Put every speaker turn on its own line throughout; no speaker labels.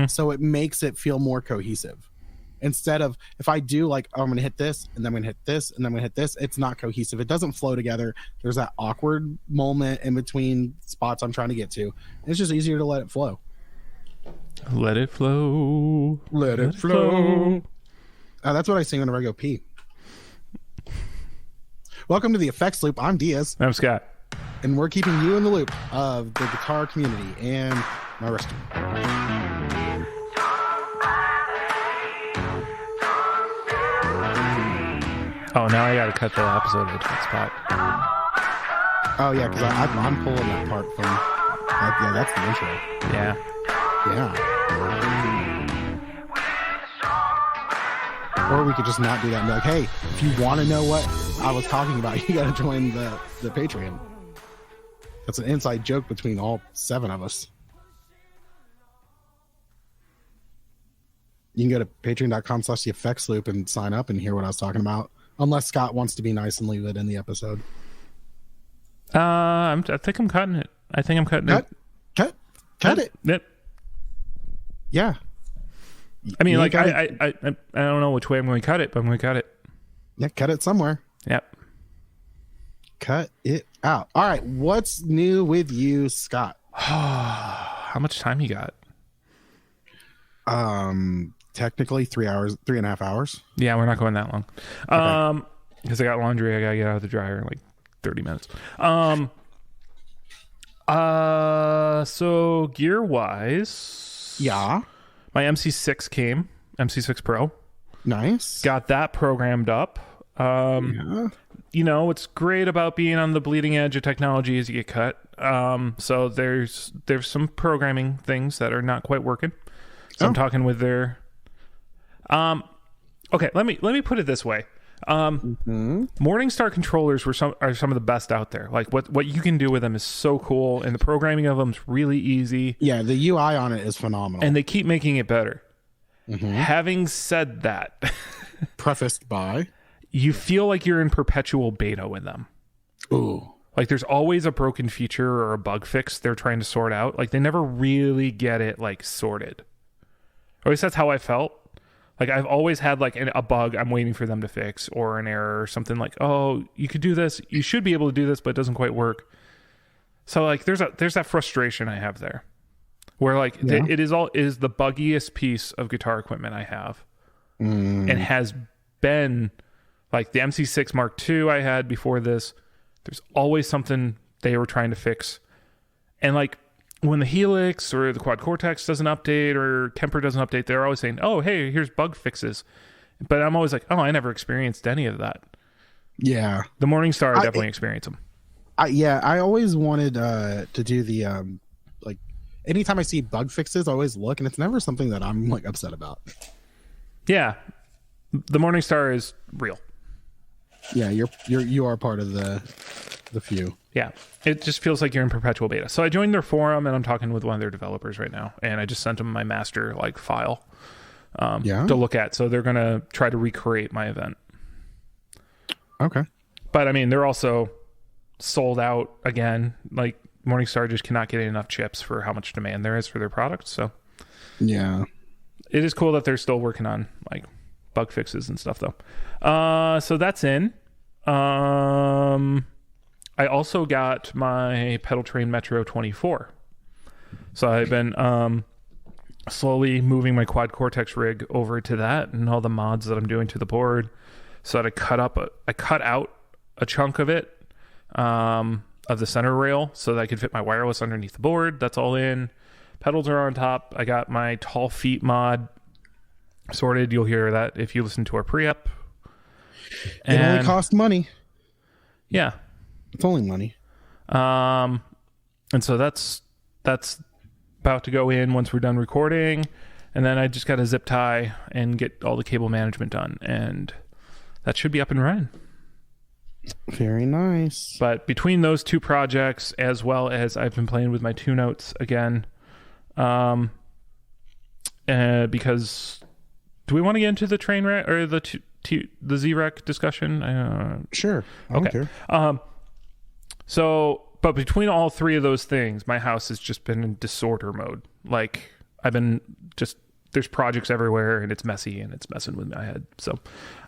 So it makes it feel more cohesive. Instead of if I do like, oh, I'm going to hit this and then I'm going to hit this and then I'm going to hit this, it's not cohesive. It doesn't flow together. There's that awkward moment in between spots I'm trying to get to. It's just easier to let it flow.
Let it flow.
Let it flow. That's what I sing whenever I go pee. Welcome to the Effects Loop. I'm Diaz.
I'm Scott.
And we're keeping you in the loop of the guitar community and my rescue.
Oh, now I gotta cut the episode at that spot.
Oh, yeah, because I'm pulling that part from... yeah, that's the intro.
Yeah.
Or we could just not do that and be like, hey, if you want to know what I was talking about, you got to join the Patreon. That's an inside joke between all 7 of us. You can go to patreon.com/theeffectsloop and sign up and hear what I was talking about. Unless Scott wants to be nice and leave it in the episode.
I think I'm cutting it.
Cut it.
Yep.
Yeah.
I mean, like, I don't know which way I'm going to cut it, but I'm going to cut it.
Yeah, cut it somewhere.
Yep.
Cut it out. All right. What's new with you, Scott?
How much time you got?
Technically 3.5 hours.
Yeah, we're not going that long.
Okay.
Because I got laundry I gotta get out of the dryer in like 30 minutes. So gear wise,
yeah,
my MC6 Pro. Nice. Got that programmed up.
Yeah.
You know, what's great about being on the bleeding edge of technology is you get cut. So there's some programming things that are not quite working. So I'm talking with their okay, let me put it this way. Morningstar controllers are some of the best out there. Like what you can do with them is so cool, and the programming of them is really easy.
Yeah, the UI on it is phenomenal.
And they keep making it better. Having said that,
prefaced by,
you feel like you're in perpetual beta with them.
Ooh.
Like there's always a broken feature or a bug fix they're trying to sort out. Like they never really get it like sorted. Or at least that's how I felt. Like I've always had like a bug I'm waiting for them to fix, or an error or something like, oh, you could do this. You should be able to do this, but it doesn't quite work. So like there's that frustration I have there where like it is the buggiest piece of guitar equipment I have. And has been like the MC6 Mark II I had before this. There's always something they were trying to fix. And like, when the Helix or the Quad Cortex doesn't update or Kemper doesn't update, they're always saying, oh, hey, here's bug fixes. But I'm always like, oh, I never experienced any of that.
Yeah.
The Morningstar, I definitely experienced them.
I always wanted to do the, like, anytime I see bug fixes, I always look, and it's never something that I'm, like, upset about.
Yeah. The Morningstar is real.
Yeah, you are part of the few.
Yeah, it just feels like you're in perpetual beta. So I joined their forum, and I'm talking with one of their developers right now, and I just sent them my master like file to look at. So they're gonna try to recreate my event.
Okay,
but I mean, they're also sold out again. Like Morningstar just cannot get enough chips for how much demand there is for their product. So
yeah,
it is cool that they're still working on like bug fixes and stuff, though. So that's in. I also got my Pedal Train Metro 24. So I've been slowly moving my Quad Cortex rig over to that and all the mods that I'm doing to the board. So that I cut out a chunk of it, of the center rail, so that I could fit my wireless underneath the board. That's all in. Pedals are on top. I got my Tall Feet mod sorted. You'll hear that if you listen to our pre-up.
It only cost money.
Yeah.
It's only money.
And so that's about to go in once we're done recording. And then I just got to zip tie and get all the cable management done. And that should be up and running.
Very nice.
But between those two projects, as well as I've been playing with my 2 notes again, because do we want to get into the train wreck or the Z-Rec discussion?
Sure. I don't care.
So, but between all 3 of those things, my house has just been in disorder mode. Like, I've been just, there's projects everywhere and it's messy and it's messing with my head. So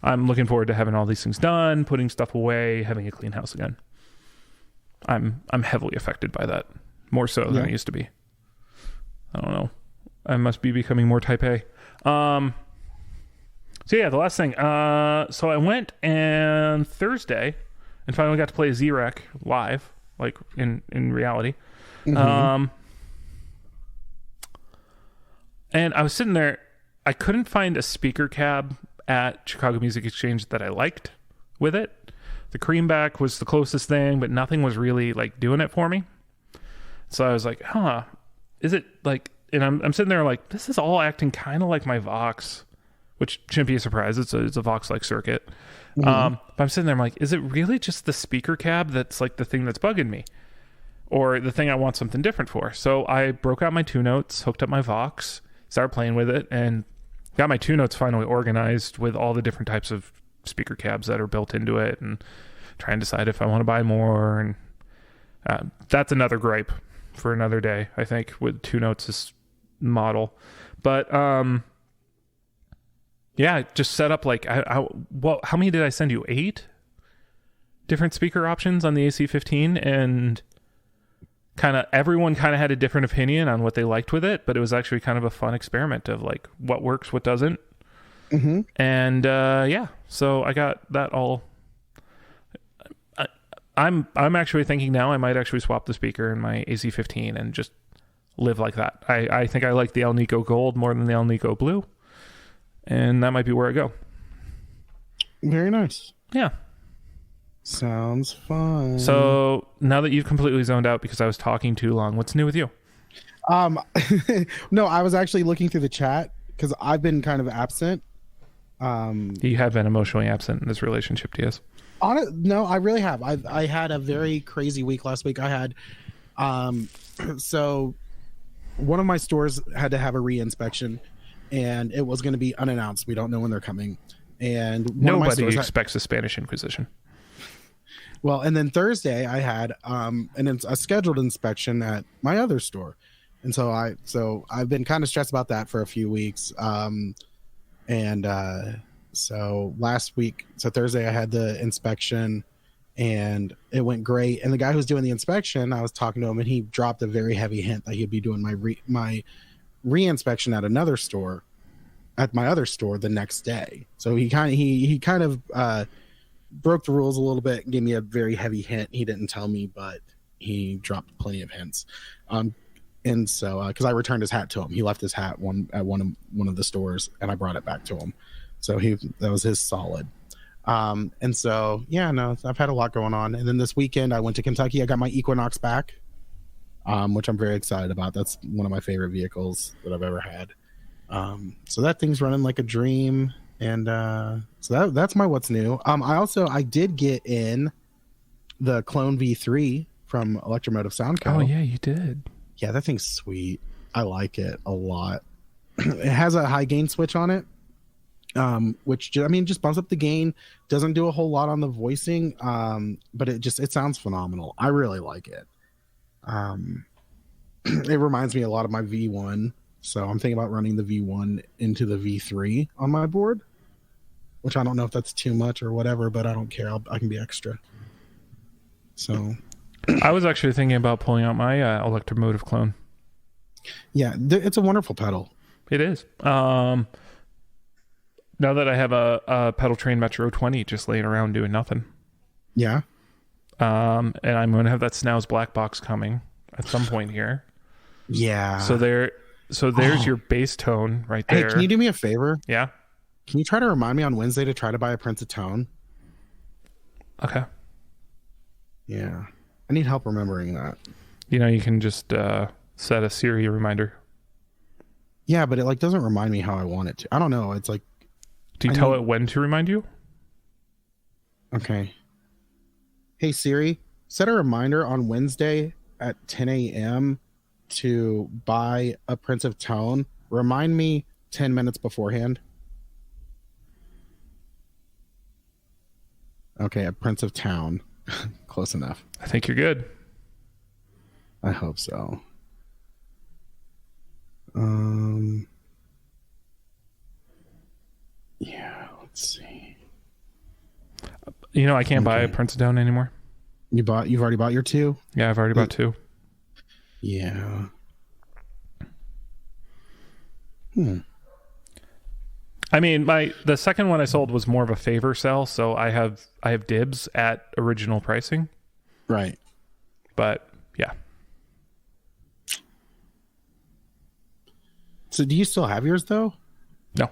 I'm looking forward to having all these things done, putting stuff away, having a clean house again. I'm heavily affected by that, more so than I used to be. I don't know. I must be becoming more type A. So yeah, the last thing. So I went and Thursday and finally got to play Z-Rec live, like in reality. Mm-hmm. And I was sitting there. I couldn't find a speaker cab at Chicago Music Exchange that I liked with it. The Creamback was the closest thing, but nothing was really like doing it for me. So I was like, is it like, and I'm sitting there like, this is all acting kind of like my Vox, which shouldn't be a surprise. It's a Vox-like circuit. Mm-hmm. But I'm sitting there, I'm like, is it really just the speaker cab that's like the thing that's bugging me? Or the thing I want something different for? So I broke out my 2-notes, hooked up my Vox, started playing with it, and got my 2-notes finally organized with all the different types of speaker cabs that are built into it, and try and decide if I want to buy more. And that's another gripe for another day, I think, with 2-notes' model. But yeah, just set up like, well, how many did I send you? 8 different speaker options on the AC-15, and everyone had a different opinion on what they liked with it, but it was actually kind of a fun experiment of like what works, what doesn't. Mm-hmm. And yeah, so I got that all. I'm actually thinking now I might actually swap the speaker in my AC-15 and just live like that. I think I like the El Nico Gold more than the El Nico Blue, and that might be where I go.
Very nice.
Yeah.
Sounds fun.
So now that you've completely zoned out because I was talking too long, what's new with you?
No, I was actually looking through the chat because I've been kind of absent.
You have been emotionally absent in this relationship, Diaz.
No, I really have. I had a very crazy week last week. I had, so one of my stores had to have a re-inspection, and it was going to be unannounced. We don't know when they're coming. And
nobody expects a Spanish Inquisition.
Well, and then Thursday I had a scheduled inspection at my other store, and so I've been kind of stressed about that for a few weeks. So last week, so Thursday I had the inspection, and it went great. And the guy who's doing the inspection, I was talking to him, and he dropped a very heavy hint that he'd be doing my re-inspection at another store, at my other store the next day. So he kind of broke the rules a little bit and gave me a very heavy hint. He didn't tell me, but he dropped plenty of hints. And so because I returned his hat to him, he left his hat at one of the stores, and I brought it back to him. So that was his solid. And so yeah, no, I've had a lot going on. And then this weekend I went to Kentucky. I got my Equinox back, which I'm very excited about. That's one of my favorite vehicles that I've ever had. So that thing's running like a dream. And so that's my what's new. I did get in the Clone V3 from Electromotive Sound Co.
Oh yeah, you did.
Yeah, that thing's sweet. I like it a lot. It has a high gain switch on it, which just bumps up the gain. Doesn't do a whole lot on the voicing, but it sounds phenomenal. I really like it. It reminds me a lot of my V1. So I'm thinking about running the V1 into the V3 on my board, which I don't know if that's too much or whatever, but I don't care. I can be extra. So
I was actually thinking about pulling out my Electromotive clone.
Yeah, it's a wonderful pedal.
It is. Now that I have a Pedal Train Metro 20 just laying around doing nothing.
Yeah.
And I'm going to have that Snows Black Box coming at some point here.
Yeah.
So there's your bass tone right there.
Hey, can you do me a favor?
Yeah.
Can you try to remind me on Wednesday to try to buy a Prince of Tone?
Okay.
Yeah. I need help remembering that.
You can just set a Siri reminder.
Yeah, but it doesn't remind me how I want it to. I don't know. It's like,
do you tell it when to remind you?
Okay. Hey Siri, set a reminder on Wednesday at 10 a.m. to buy a Prince of Tone. Remind me 10 minutes beforehand. Okay, a Prince of Town. Close enough.
I think you're good.
I hope so. Um. Yeah. Let's see.
I can't buy a Princeton anymore.
You've already bought your 2?
Yeah, I've already bought 2.
Yeah.
I mean, the second one I sold was more of a favor sell, so I have dibs at original pricing.
Right.
But yeah.
So do you still have yours though?
No.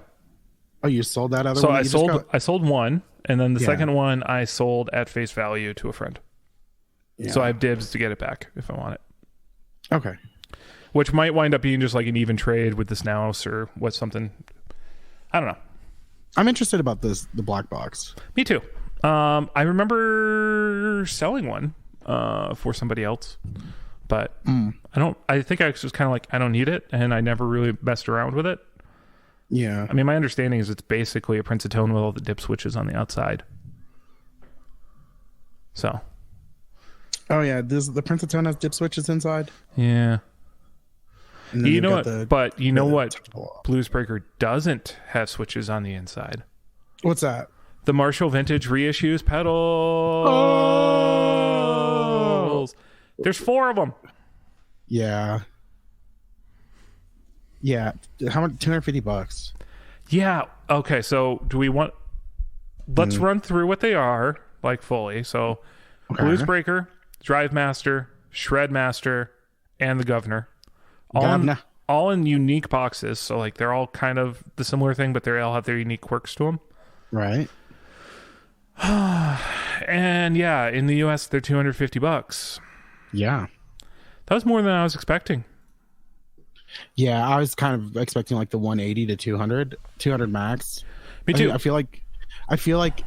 Oh, you sold that other
so
one?
I sold one, and then the second one I sold at face value to a friend. Yeah. So I have dibs to get it back if I want it.
Okay.
Which might wind up being just like an even trade with this Naus or what's something. I don't know.
I'm interested about the black box.
Me too. I remember selling one for somebody else, but I think I was just kind of like, I don't need it, and I never really messed around with it.
Yeah.
I mean, my understanding is it's basically a Princeton with all the dip switches on the outside. So.
Oh yeah, the Princeton has dip switches inside.
Yeah. You know what? But you know what? Bluesbreaker doesn't have switches on the inside.
What's that?
The Marshall Vintage reissues pedals. Oh! There's 4 of them.
Yeah. Yeah. How much? $250.
Yeah. Okay. So do we want? Let's run through what they are like fully. So, Bluesbreaker, Drive Master, Shred Master, and the Governor. All in unique boxes, so like they're all kind of the similar thing, but they all have their unique quirks to them.
Right.
And yeah, in the US they're $250.
Yeah.
That was more than I was expecting.
Yeah, I was kind of expecting like the 180 to 200 max.
Me too.
I feel like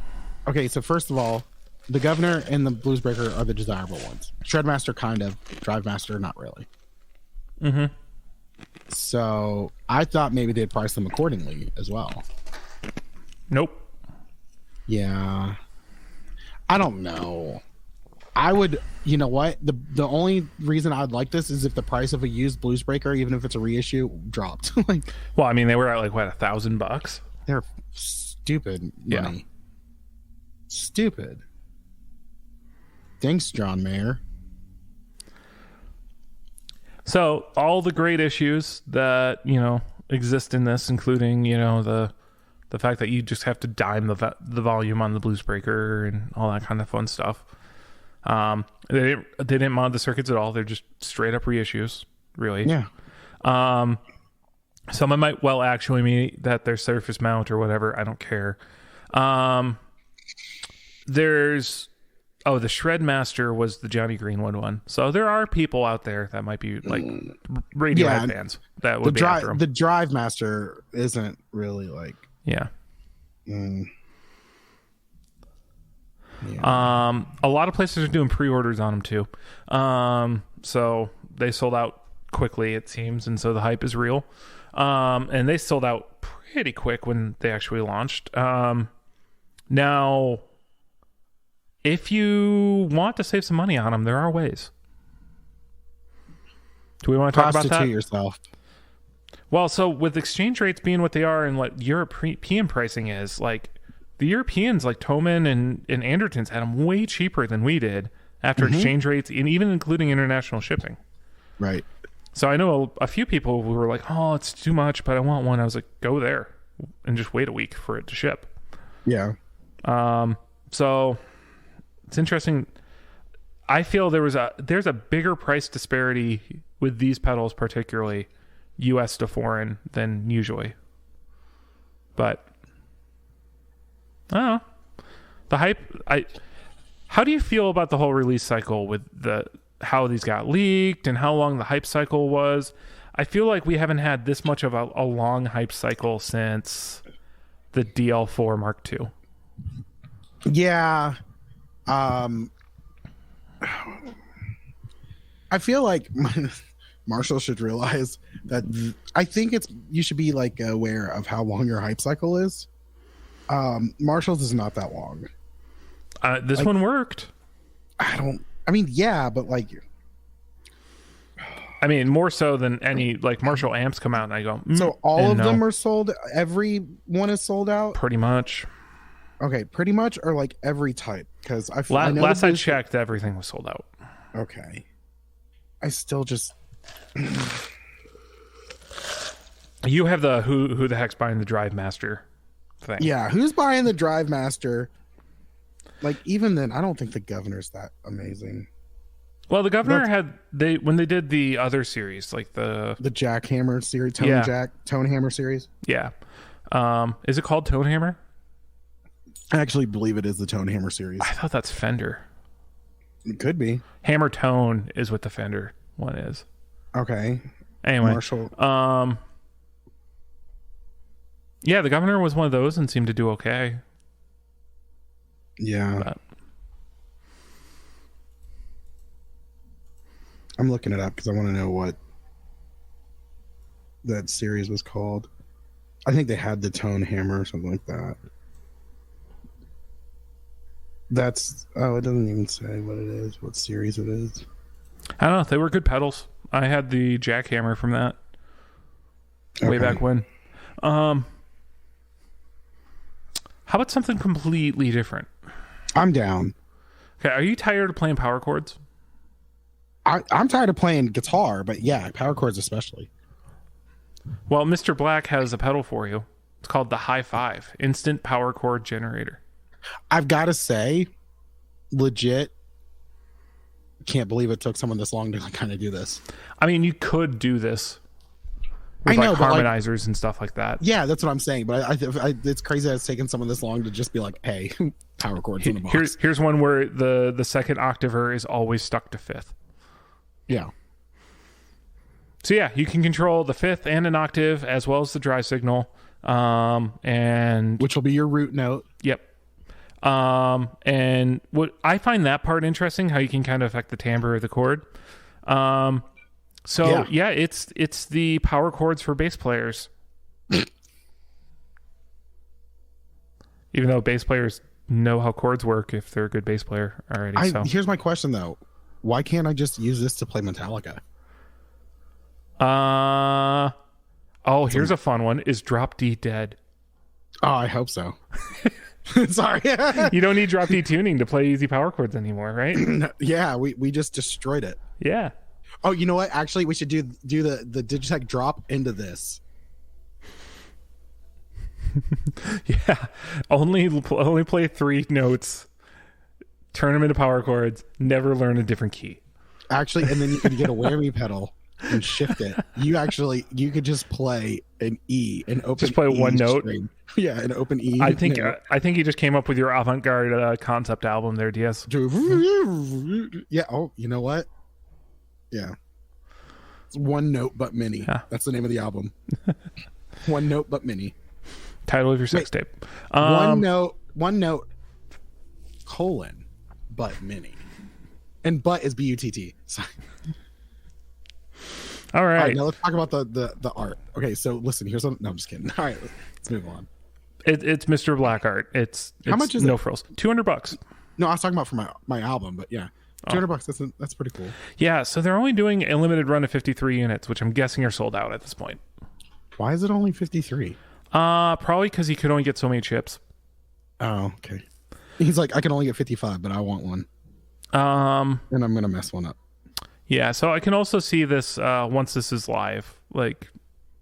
okay, so first of all, the Governor and the Bluesbreaker are the desirable ones. Shredmaster kind of, Drive Master not really.
Mm-hmm.
So I thought maybe they'd price them accordingly as well.
Nope.
Yeah. I don't know. I would, you know what? The only reason I'd like this is if the price of a used Bluesbreaker, even if it's a reissue, dropped.
Well, I mean, they were at like what, $1,000?
They're stupid money. Yeah. Stupid. Thanks, John Mayer.
So all the great issues that, exist in this, including, the fact that you just have to dime the volume on the Bluesbreaker and all that kind of fun stuff. They didn't mod the circuits at all. They're just straight up reissues, really.
Yeah.
Someone might actually mean that they're surface mount or whatever. I don't care. The Shred Master was the Johnny Greenwood one. So there are people out there that might be like Radiohead fans that would be after them.
The Drive Master isn't really like...
Yeah.
Yeah.
A lot of places are doing pre-orders on them too. So they sold out quickly, it seems, and so the hype is real. And they sold out pretty quick when they actually launched. Now, if you want to save some money on them, there are ways. Do we want to talk about that?
Prostitute yourself.
Well, so with exchange rates being what they are and what European pricing is, like the Europeans like Thomann and Andertons had them way cheaper than we did after exchange rates, and even including international shipping.
Right.
So I know a few people who were like, oh, it's too much, but I want one. I was like, go there and just wait a week for it to ship.
Yeah.
So it's interesting. I feel there's a bigger price disparity with these pedals, particularly US to foreign, than usually. But I don't know. The hype. How do you feel about the whole release cycle with how these got leaked and how long the hype cycle was? I feel like we haven't had this much of a long hype cycle since the DL4 Mark II.
Yeah. I feel like Marshall should realize that I think you should be like aware of how long your hype cycle is. Marshall's is not that long.
This one worked.
Yeah, but like,
I mean, more so than any like Marshall amps come out and I go.
So all of
no.
them are sold. Every one is sold out.
Pretty much.
Okay, pretty much, or like every type. Because I know
last I checked, everything was sold out.
Okay. I still just.
You have the who the heck's buying the Drive Master thing.
Yeah, who's buying the Drive Master? Like, even then, I don't think the Governor's that amazing.
Well, the Governor when they did the other series, like the
Jackhammer series, Tonehammer series.
Yeah. Is it called Tonehammer?
I actually believe it is the Tonehammer series.
I thought that's Fender.
It could be.
Hammer Tone is what the Fender one is.
Okay.
Anyway,
Marshall.
Yeah, the Governor was one of those and seemed to do okay.
Yeah.
But
I'm looking it up because I want to know what that series was called. I think they had the Tone Hammer or something like that. It doesn't even say what it is, what series it is.
I don't know. They were good pedals. I had the Jackhammer from that way back when. How about something completely different?
I'm down.
Okay, are you tired of playing power chords?
I'm tired of playing guitar, but yeah, power chords especially.
Well, Mr. Black has a pedal for you. It's called the High Five Instant Power Chord Generator.
I've got to say, legit, can't believe it took someone this long to kind of do this.
I mean, you could do this with like harmonizers and stuff like that.
Yeah, that's what I'm saying. But it's crazy that it's taken someone this long to just be like, hey, power chords in the box.
Here's one where the second octaver is always stuck to fifth.
Yeah.
So yeah, you can control the fifth and an octave as well as the dry signal, and
which will be your root note.
Yep. And what I find that part interesting, how you can kind of affect the timbre of the chord. So yeah, it's the power chords for bass players. Even though bass players know how chords work if they're a good bass player already.
Here's my question though. Why can't I just use this to play Metallica?
Here's a fun one. Is Drop D dead?
Oh, I hope so. Sorry.
You don't need drop D tuning to play easy power chords anymore, right?
Yeah, we just destroyed it.
Yeah.
Oh, you know what? Actually, we should do the Digitech drop into this.
Yeah. Only play 3 notes. Turn them into power chords. Never learn a different key.
Actually, and then you could get a whammy pedal and shift it. You could just play an E, an open.
Just play one note.
String. Yeah, an open E.
I think you just came up with your avant-garde concept album there, DS.
Yeah. Oh, you know what? Yeah. It's One Note But Mini. Yeah. That's the name of the album. One Note But Mini.
Title of your sex tape.
One note, but mini. And but is B-U-T-T. Sorry.
All right.
Now let's talk about the art. Okay, so listen, here's no, I'm just kidding. All right, let's move on.
It's Mr. Black art. It's
how much is
no
it?
frills. $200.
No, I was talking about for my album, but yeah. $200. That's pretty cool.
Yeah, so they're only doing a limited run of 53 units, which I'm guessing are sold out at this point.
Why is it only 53?
Probably because he could only get so many chips.
Oh, okay. He's like, I can only get 55, but I want one. And I'm gonna mess one up.
Yeah, so I can also see this once this is live, like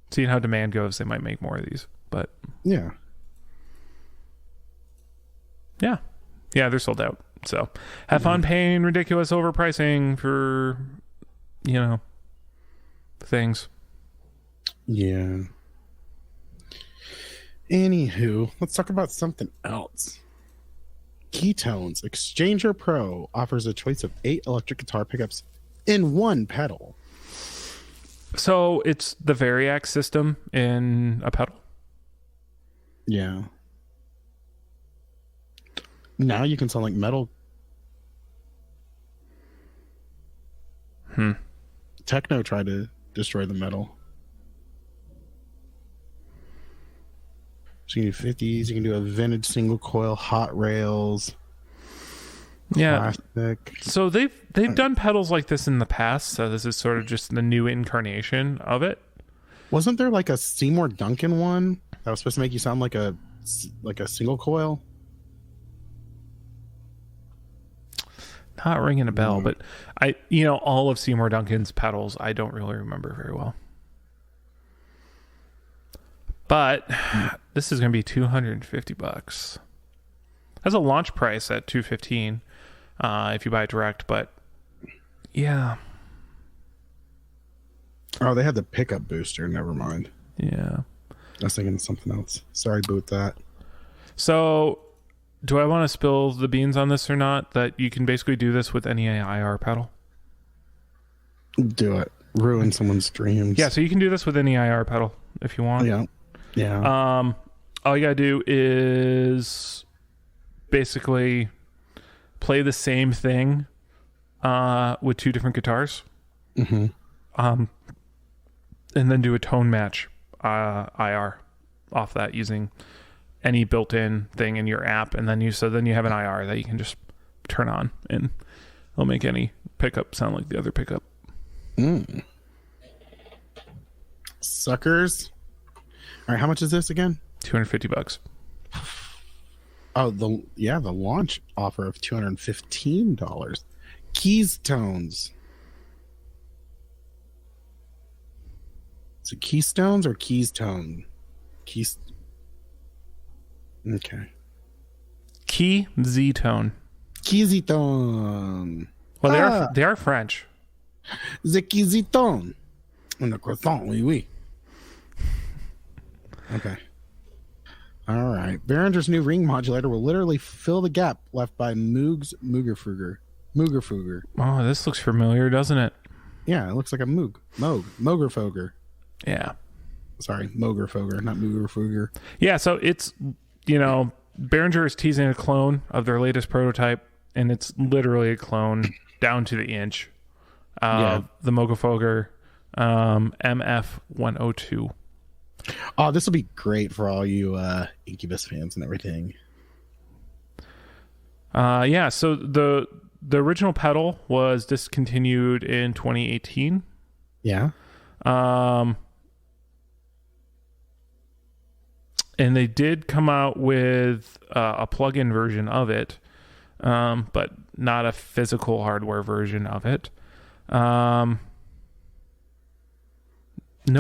seeing how demand goes, they might make more of these. But
yeah,
they're sold out. So have fun paying ridiculous overpricing for things.
Yeah. Anywho, let's talk about something else. Keytones Exchanger Pro offers a choice of 8 electric guitar pickups in one pedal.
So it's the Variax system in a pedal.
Yeah. Now you can sound like metal. Techno tried to destroy the metal. So you can do 50s, you can do a vintage single coil, hot rails.
Yeah.
Classic.
So they've done pedals like this in the past, so this is sort of just the new incarnation of it.
Wasn't there like a Seymour Duncan one that was supposed to make you sound like a single coil?
Not ringing a bell, but all of Seymour Duncan's pedals, I don't really remember very well. But this is going to be $250. Has a launch price at $215 if you buy it direct, but yeah.
Oh, they had the pickup booster. Never mind.
Yeah.
I was thinking of something else. Sorry about that.
So, do I want to spill the beans on this or not? That you can basically do this with any IR pedal?
Do it. Ruin someone's dreams.
Yeah, so you can do this with any IR pedal if you want.
Yeah. Yeah.
All you gotta do is basically play the same thing with two different guitars.
Mm-hmm.
And then do a tone match IR off that using any built-in thing in your app, and then you have an IR that you can just turn on, and it'll make any pickup sound like the other pickup.
Suckers. All right, how much is this again?
$250.
Oh, the launch offer of $215. Keys tones. Is it Keystones or Keys Tone? Keys. Okay.
Key Z tone.
Keysy Tone.
Well, they are French.
The Keysy Tone. And the croissant, oui, oui. Okay. All right. Behringer's new ring modulator will literally fill the gap left by Moog's Moogerfooger.
Oh, this looks familiar, doesn't it?
Yeah, it looks like a Moogerfoger.
Yeah.
Sorry, Moogerfoger, not Moogerfooger.
Yeah, so it's, Behringer is teasing a clone of their latest prototype, and it's literally a clone down to the inch of the Moogerfoger MF102.
Oh, this will be great for all you Incubus fans and everything.
Yeah, so the original pedal was discontinued in 2018.
Yeah.
And they did come out with a plug-in version of it, but not a physical hardware version of it. No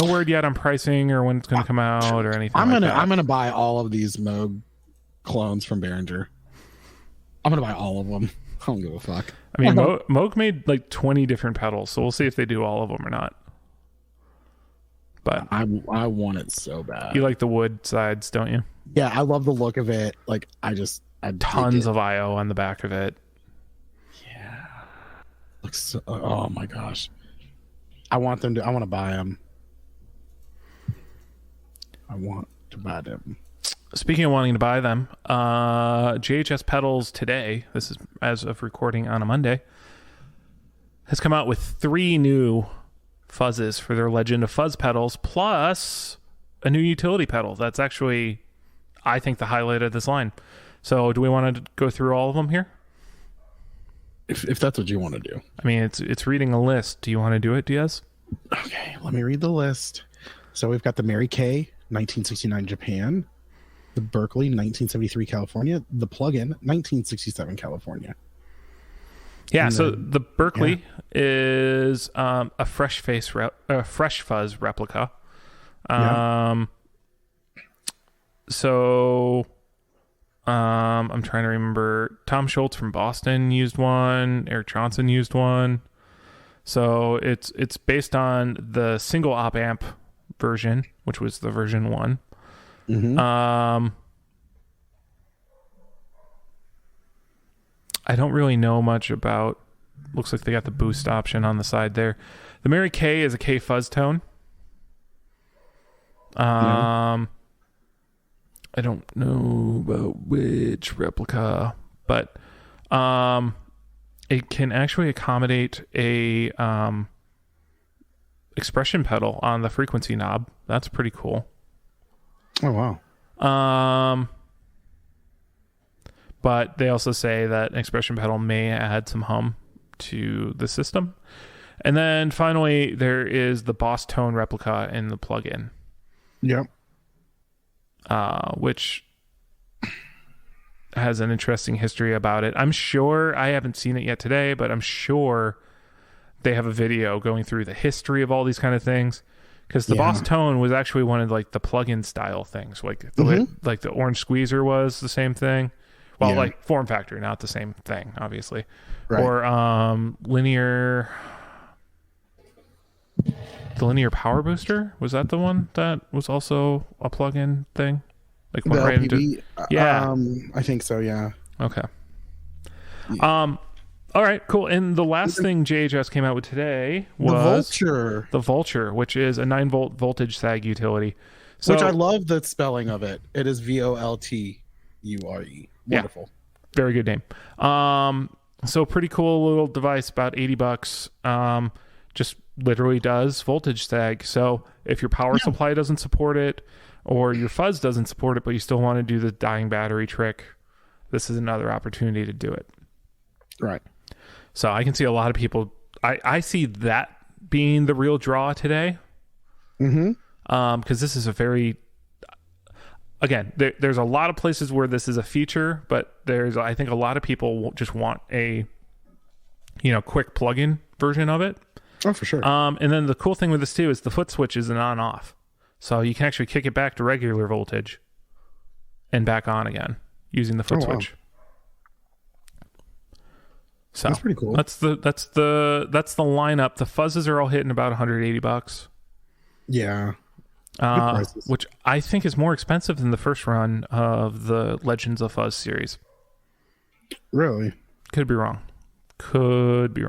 word yet on pricing or when it's going to come out or anything. I'm
gonna buy all of these Moog clones from Behringer. I'm gonna buy all of them. I don't give a fuck.
I mean, Moog made like 20 different pedals, so we'll see if they do all of them or not. But
I want it so bad.
You like the wood sides, don't you?
Yeah, I love the look of it. Like I
tons of IO on the back of it.
Yeah, looks so, oh my gosh. I want to buy them. I want to buy them.
Speaking of wanting to buy them, JHS Pedals today, this is as of recording on a Monday, has come out with 3 new fuzzes for their Legend of Fuzz pedals, plus a new utility pedal. That's actually, I think, the highlight of this line. So do we want to go through all of them here?
If that's what you want to do.
I mean, it's reading a list. Do you want to do it, Diaz?
Okay, let me read the list. So we've got the Mary Kay, 1969 Japan, the Berkeley, 1973 California, the Plug-in, 1967 California.
Yeah, so the Berkeley is a Fresh Fuzz replica. So I'm trying to remember. Tom Schultz from Boston used one. Eric Johnson used one. So it's based on the single op amp version, which was the version 1. Mm-hmm. I don't really know much about. Looks like they got the boost option on the side there. The Mary Kay is a K fuzz tone. I don't know about which replica, but it can actually accommodate a expression pedal on the frequency knob. That's pretty cool.
Oh wow.
but they also say that an expression pedal may add some hum to the system. And then finally, there is the Boss Tone replica in the plugin.
Yep.
Which has an interesting history about it. I'm sure, I haven't seen it yet today, but I'm sure they have a video going through the history of all these kind of things. Because the Boss Tone was actually one of like the plugin style things. Like like the Orange Squeezer was the same thing. Well, like form factor, not the same thing, obviously. Right. Or linear... The linear power booster, was that the one that was also a plug-in thing? Like went right into,
I think so, yeah.
Okay. All right, cool. And the last thing JHS came out with today was the Vulture, which is a 9-volt voltage sag utility. So,
which I love the spelling of it. It is VOLTURE. Wonderful.
Yeah, very good name. So pretty cool little device, about $80. Just literally does voltage sag. So if your power supply doesn't support it, or your fuzz doesn't support it, but you still want to do the dying battery trick, this is another opportunity to do it.
Right.
So I can see a lot of people, I see that being the real draw today. Because this is a very, again, there's a lot of places where this is a feature, but I think a lot of people just want a, quick plug-in version of it.
Oh, for sure.
And then the cool thing with this too is the foot switch is an on-off. So you can actually kick it back to regular voltage and back on again using the foot switch. So
that's pretty cool.
That's the lineup. The fuzzes are all hitting about $180.
Yeah.
Which I think is more expensive than the first run of the Legends of Fuzz series.
Really?
Could be wrong. Could be.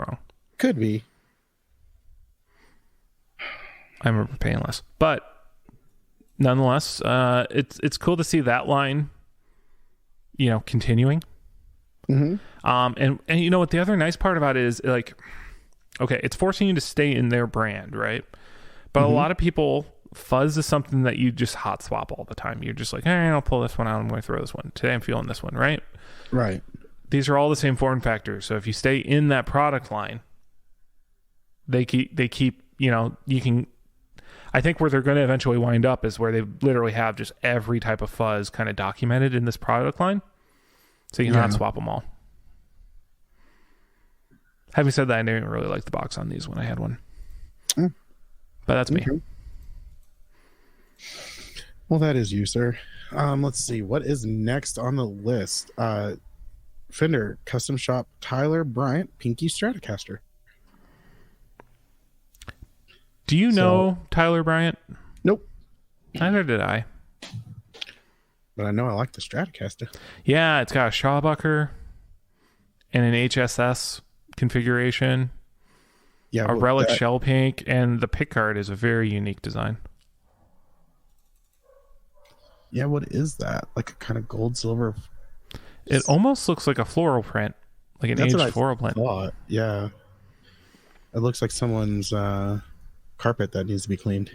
I remember paying less, but nonetheless, it's cool to see that line, continuing. And you know what? The other nice part about it is like, okay, it's forcing you to stay in their brand, right? But a lot of people, fuzz is something that you just hot swap all the time. You're just like, hey, I'll pull this one out. I'm going to throw this one. Today I'm feeling this one, right?
Right.
These are all the same form factors. So if you stay in that product line, they keep, you can. I think where they're going to eventually wind up is where they literally have just every type of fuzz kind of documented in this product line. So you can not swap them all. Having said that, I didn't really like the box on these when I had one. But that's me.
Well, that is you, sir. Let's see. What is next on the list? Fender Custom Shop Tyler Bryant Pinky Stratocaster.
Do you know Tyler Bryant?
Nope.
Neither did I.
But I know I like the Stratocaster.
Yeah, it's got a Shawbucker and an HSS configuration. Yeah, a relic shell pink, and the pickguard is a very unique design.
Yeah, what is that? Like a kind of gold silver.
It almost looks like a floral print, like an aged floral print.
Yeah, it looks like someone's carpet that needs to be cleaned.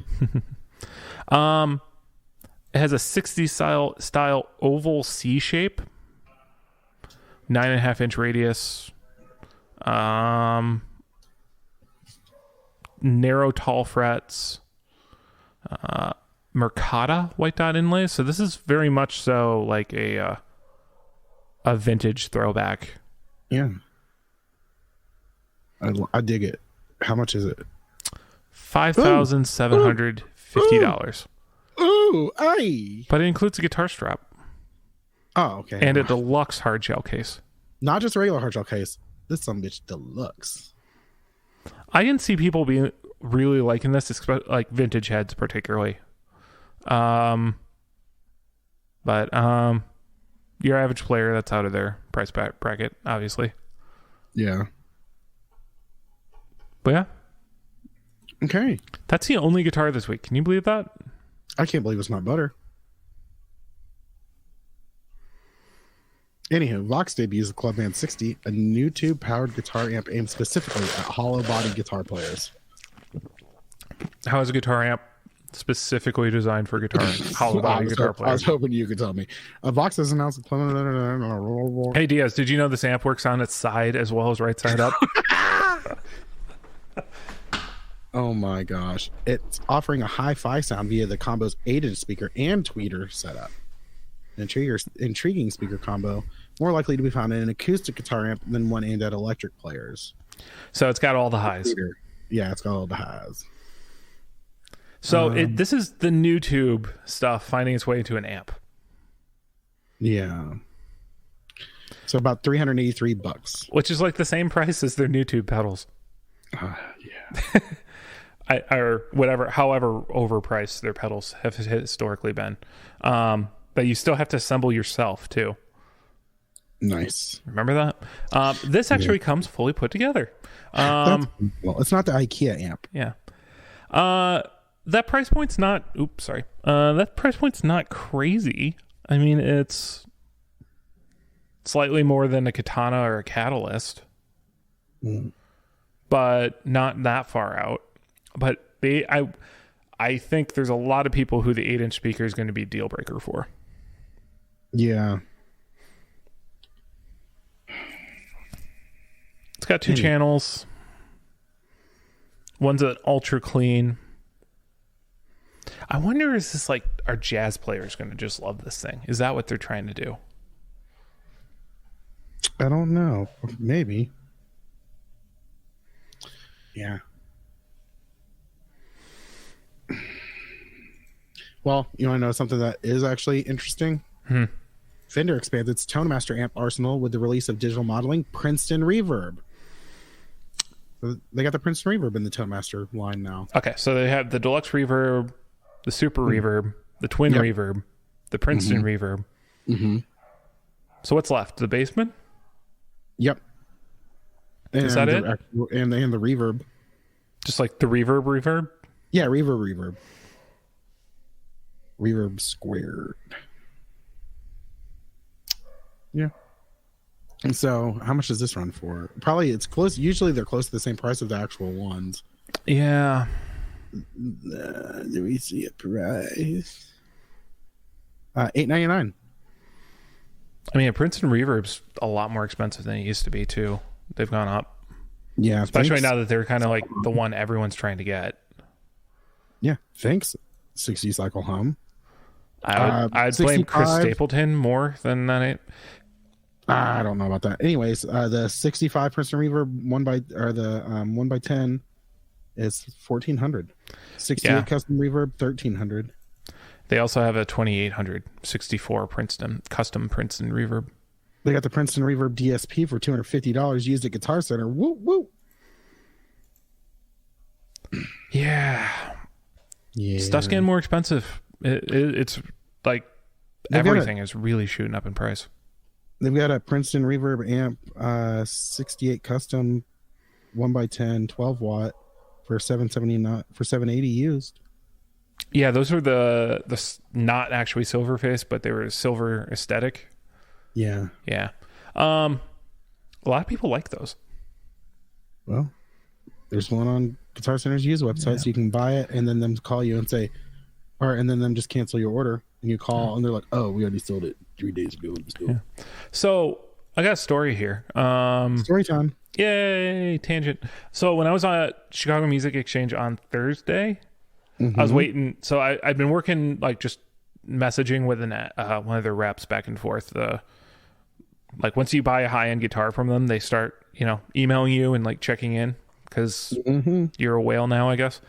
It has a 60s style oval C shape, 9.5-inch radius, narrow tall frets, Mercata white dot inlays. So this is very much so like a vintage throwback.
Yeah, I dig it. How much is it?
$5,750.
Ooh, aye.
But it includes a guitar strap.
Oh, okay.
And a deluxe hard shell case.
Not just a regular hard shell case. This some bitch deluxe.
I can see people being really liking this, like vintage heads particularly. But your average player, that's out of their price bracket, obviously.
Yeah.
But yeah.
Okay.
That's the only guitar this week. Can you believe that?
I can't believe it's not butter. Anywho, Vox debuts the Clubman 60, a new tube-powered guitar amp aimed specifically at hollow-body guitar players.
How is a guitar amp specifically designed for hollow body guitar
I
players.
was hoping you could tell me. Vox has announced.
Hey Diaz, did you know this amp works on its side as well as right side up?
Oh my gosh! It's offering a hi-fi sound via the combo's 8-inch speaker and tweeter setup. An intriguing speaker combo, more likely to be found in an acoustic guitar amp than one aimed at electric players.
So it's got all the highs.
Yeah, it's got all the highs.
So this is the new tube stuff finding its way into an amp.
Yeah. So about $383,
which is like the same price as their new tube pedals.
Yeah.
Or whatever, however overpriced their pedals have historically been. But you still have to assemble yourself too.
Nice.
Remember that? This actually comes fully put together.
Well, it's not the IKEA amp.
Yeah. That price point's not. Oops, sorry. That price point's not crazy. I mean, it's slightly more than a Katana or a Catalyst, but not that far out. But I think there's a lot of people who the 8-inch speaker is going to be a deal breaker for.
Yeah.
It's got 2 channels. One's an ultra clean. I wonder, is this like, are jazz players going to just love this thing? Is that what they're trying to do?
I don't know. Maybe. Yeah. Well, you want to know something that is actually interesting? Fender expands its ToneMaster amp arsenal with the release of digital modeling Princeton Reverb. They got the Princeton Reverb in the ToneMaster line now.
Okay, so they have the Deluxe Reverb, the Super Reverb, the Twin Reverb, the Princeton Reverb. So what's left? The Basement?
Yep.
Is that it?
And the Reverb.
Just like the Reverb?
Yeah, Reverb. Reverb squared. Yeah. And so, how much does this run for? Probably it's close. Usually, they're close to the same price of the actual ones.
Yeah.
Do we see a price? $8.99.
I mean, a Princeton Reverb's a lot more expensive than it used to be too. They've gone up.
Yeah,
especially now that they're kind of like the one everyone's trying to get.
Yeah, thanks. 60 cycle hum.
I'd blame Chris Stapleton more than that.
I don't know about that. Anyways, the 65 Princeton Reverb 1x10 is $1,400. 68 custom Reverb $1,300.
They also have a 2800 64 custom Princeton Reverb.
They got the Princeton Reverb DSP for $250 used at Guitar Center. Woo woo.
Yeah. Stuff's getting more expensive. It's like everything is really shooting up in price.
They've got a Princeton Reverb amp, 68 custom 1x10 12 watt for $780 used.
Yeah, those are the not actually silver face, but they were silver aesthetic.
Yeah.
A lot of people like those.
Well, there's one on Guitar Center's used website, so you can buy it and then them call you and say, and then them just cancel your order, and you call and they're like, "Oh, we already sold it 3 days ago."
So I got a story here.
Story time.
Yay, tangent. So when I was on Chicago Music Exchange on Thursday, I was waiting. So I'd been working like just messaging with one of their reps back and forth. Like once you buy a high end guitar from them, they start emailing you and like checking in because you're a whale now, I guess.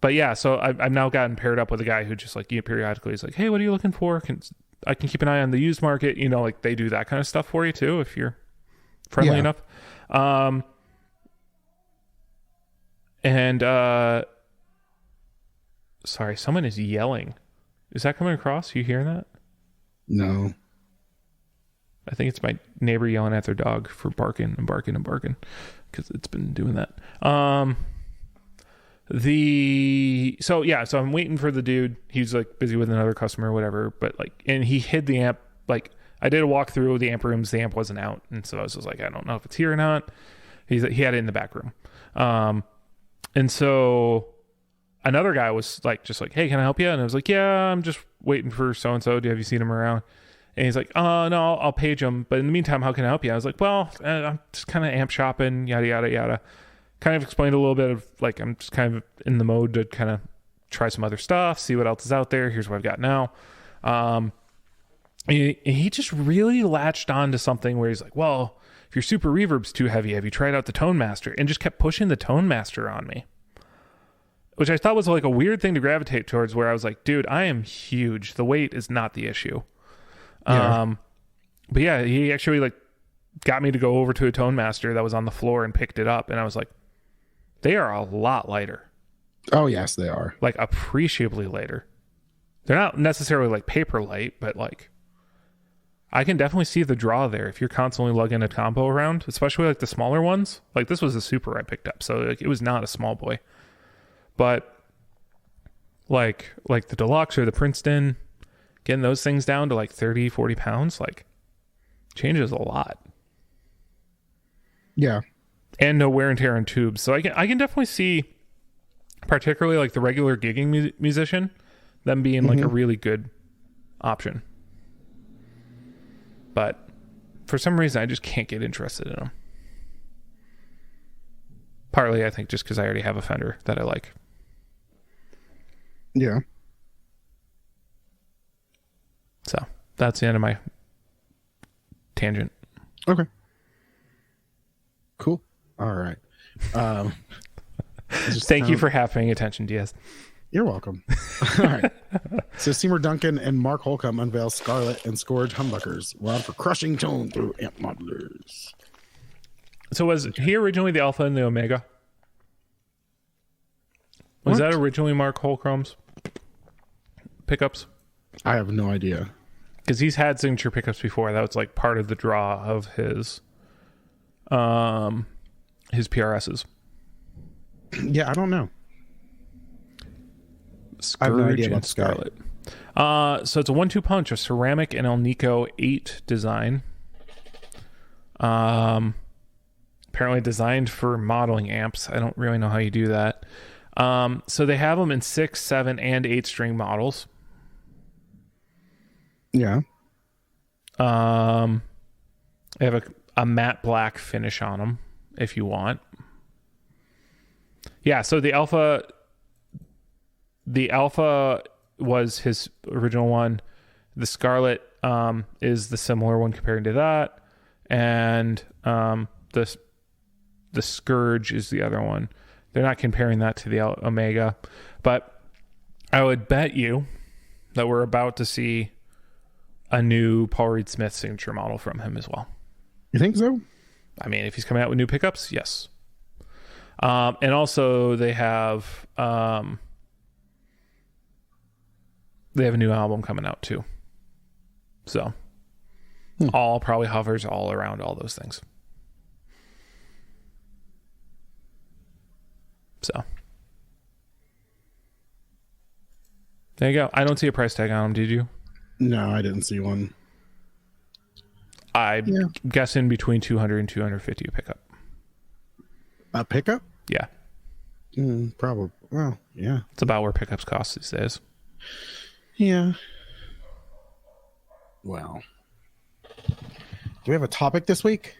But yeah, so I've now gotten paired up with a guy who just like periodically is like, "Hey, what are you looking for? I can keep an eye on the used market." Like they do that kind of stuff for you too if you're friendly enough. Sorry, someone is yelling. Is that coming across? You hearing that?
No.
I think it's my neighbor yelling at their dog for barking and barking and barking because it's been doing that. So I'm waiting for the dude. He's like busy with another customer or whatever, but and he hid the amp. Like I did a walkthrough of the amp rooms. The amp wasn't out. And so I was just like, I don't know if it's here or not. He had it in the back room. And so another guy was like, just like, hey, can I help you? And I was like, yeah, I'm just waiting for so and so. Have you seen him around? And he's like, oh no, I'll page him. But in the meantime, how can I help you? I was like, well, I'm just kind of amp shopping, yada yada yada. Kind of explained a little bit of like, I'm just kind of in the mode to kind of try some other stuff, see what else is out there. Here's what I've got now. He just really latched on to something where he's like, well, if your super reverb's too heavy, have you tried out the Tone Master? And just kept pushing the Tone Master on me, which I thought was like a weird thing to gravitate towards, where I was like, dude, I am huge. The weight is not the issue. Yeah. But yeah, he actually like got me to go over to a Tone Master that was on the floor and picked it up. And I was like, they are a lot lighter.
Oh yes, they are.
Like appreciably lighter. They're not necessarily like paper light, but like I can definitely see the draw there if you're constantly lugging a combo around, especially like the smaller ones. Like this was a super I picked up, so like, it was not a small boy. But like the Deluxe or the Princeton, getting those things down to like 30, 40 pounds, like changes a lot.
Yeah.
And no wear and tear on tubes. So I can definitely see, particularly like the regular gigging musician, them being like a really good option. But for some reason, I just can't get interested in them. Partly, I think, just because I already have a Fender that I like.
Yeah.
So that's the end of my tangent.
Okay. Cool. All right.
Thank you for half paying attention, Diaz.
You're welcome. All right. So Seymour Duncan and Mark Holcomb unveil Scarlett and Scourge humbuckers, allowed for crushing tone through amp modelers.
So was he originally the Alpha and the Omega? Was that originally Mark Holcomb's pickups?
I have no idea.
Because he's had signature pickups before. That was like part of the draw of his PRSs.
Yeah, I don't know.
Scourge
I have no idea
and
about
Scarlet. So it's a 1-2 punch, a ceramic and Alnico 8 design. Apparently designed for modeling amps. I don't really know how you do that. So they have them in 6, 7, and 8 string models.
Yeah.
They have a matte black finish on them if you want. Yeah, so the Alpha was his original one. The Scarlet is the similar one compared to that, and the Scourge is the other one. They're not comparing that to the Omega, but I would bet you that we're about to see a new Paul Reed Smith signature model from him as well.
You think so?
I mean, if he's coming out with new pickups, yes. And also they have a new album coming out too. So all probably hovers all around all those things. So there you go. I don't see a price tag on them. Did you?
No, I didn't see one.
I'm guessing between 200 and 250 a pickup.
A pickup?
Yeah.
Probably. Well, yeah.
It's about where pickups cost these days.
Yeah. Well. Do we have a topic this week?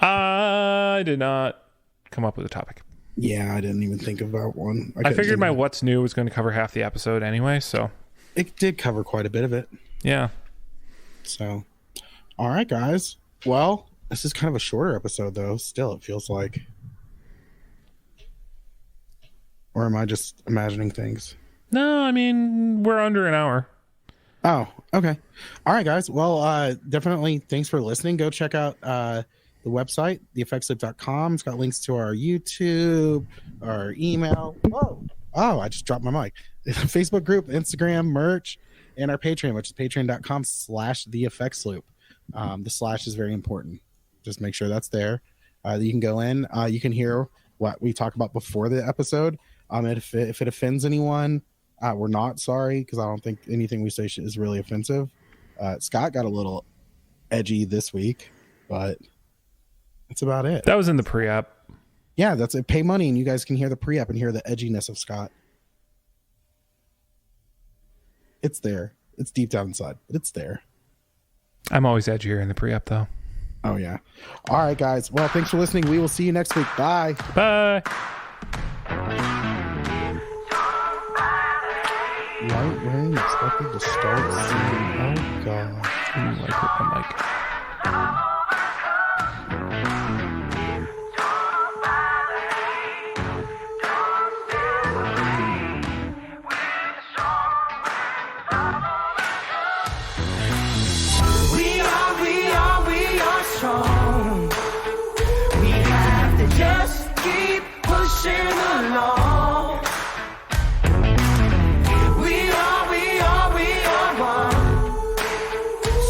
I did not come up with a topic.
Yeah, I didn't even think about one.
I figured my what's new was going to cover half the episode anyway, so.
It did cover quite a bit of it.
Yeah.
So, all right, guys. Well, this is kind of a shorter episode, though. Still, it feels like. Or am I just imagining things?
No, I mean, we're under an hour.
Oh, okay. All right, guys. Well, definitely thanks for listening. Go check out the website, theeffectsloop.com. It's got links to our YouTube, our email. Oh, I just dropped my mic. Facebook group, Instagram, merch, and our Patreon, which is patreon.com/theeffectsloop. The slash is very important. Just make sure that's there. You can go in. You can hear what we talk about before the episode. If it offends anyone, we're not sorry, because I don't think anything we say is really offensive. Scott got a little edgy this week, but that's about it.
That was in the pre-app.
Yeah, that's it. Pay money and you guys can hear the pre-app and hear the edginess of Scott. It's there. It's deep down inside, but it's there.
I'm always edgier in the pre-up, though.
Oh, yeah. All right, guys. Well, thanks for listening. We will see you next week. Bye.
Bye.
Right when expected to start singing. Oh, God.
I'm like...
strong. We have to just keep pushing along. We are one.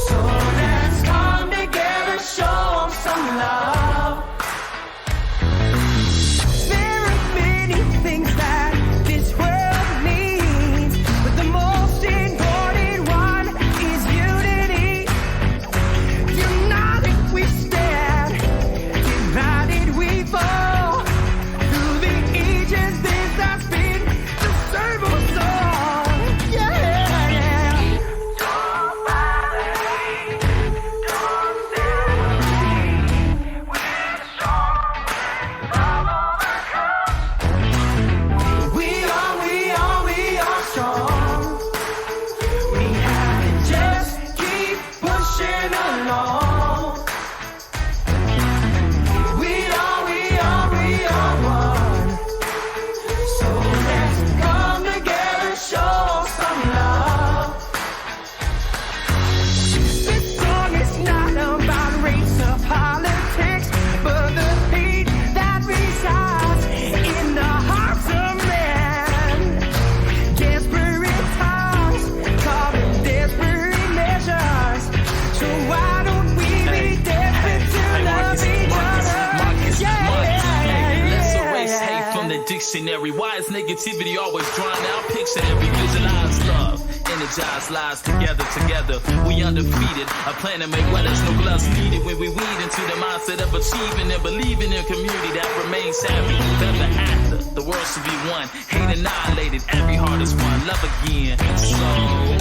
So let's come together, show 'em some love. There are many things that this world needs, but the most important one is unity. United we stand, divided we fall. Through the ages this has been the same old song. Yeah. Don't fight, don't stand. We're strong, follow the call. We are strong. We have to just keep pushing along. We are one. So let's come together, show some love. This song is not about race or politics, but the hate that resides in the hearts of men. Desperate times, calling desperate measures. So why don't we be desperate to love each other?
Let's erase hate from the dictionary. Why is negativity always drawn out? Pictionary, visualize love. Energize lives together. We undefeated. A plan to make weathers, no gloves needed. When we weed into the mindset of achieving and believing in community that remains happy. Ever after, the world should be one. Hate annihilated, every heart is one. Love again. So